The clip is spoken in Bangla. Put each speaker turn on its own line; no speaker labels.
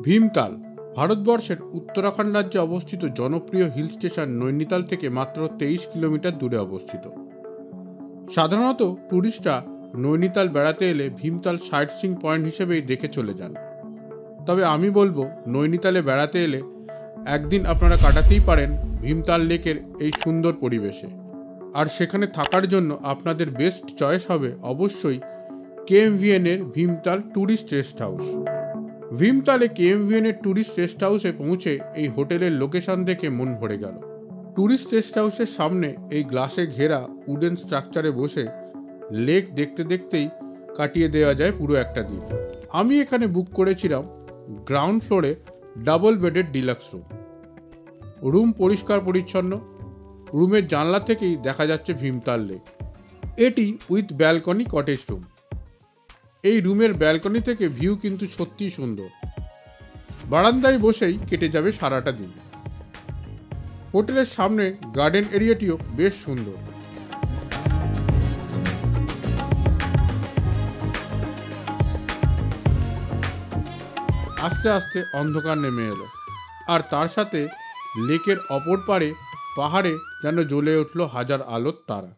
ভীমতাল ভারতবর্ষের উত্তরাখণ্ড রাজ্যে অবস্থিত জনপ্রিয় হিল স্টেশন নৈনিতাল থেকে মাত্র 23 কিলোমিটার দূরে অবস্থিত। সাধারণত ট্যুরিস্টরা নৈনিতাল বেড়াতে এলে ভীমতাল সাইট সিইং পয়েন্ট হিসেবেই দেখে চলে যান। তবে আমি বলবো, নৈনিতালে বেড়াতে এলে একদিন আপনারা কাটাতেই পারেন ভীমতাল লেকের এই সুন্দর পরিবেশে। আর সেখানে থাকার জন্য আপনাদের বেস্ট চয়েস হবে অবশ্যই KMVN এর ভীমতাল ট্যুরিস্ট রেস্ট হাউস। ভীমতালে KMVN এর ট্যুরিস্ট রেস্ট হাউসে পৌঁছে এই হোটেলের লোকেশন দেখে মন ভরে গেল। ট্যুরিস্ট রেস্ট হাউসের সামনে এই গ্লাসে ঘেরা উডেন স্ট্রাকচারে বসে লেক দেখতে দেখতেই কাটিয়ে দেওয়া যায় পুরো একটা দিন। আমি এখানে বুক করেছিলাম গ্রাউন্ড ফ্লোরে ডাবল বেডের ডিলাক্স রুম পরিষ্কার পরিচ্ছন্ন। রুমের জানলা থেকেই দেখা যাচ্ছে ভীমতাল লেক। এটি উইথ ব্যালকনি কটেজ রুম। এই রুমের ব্যালকনি থেকে ভিউ কিন্তু সত্যিই সুন্দর। বারান্দায় বসেই কেটে যাবে সারাটা দিন। হোটেলের সামনে গার্ডেন এরিয়াটিও বেশ সুন্দর। আস্তে আস্তে অন্ধকার নেমে এলো, আর তার সাথে লেকের অপর পারে পাহাড়ে যেন জ্বলে উঠল হাজার আলোর তারা।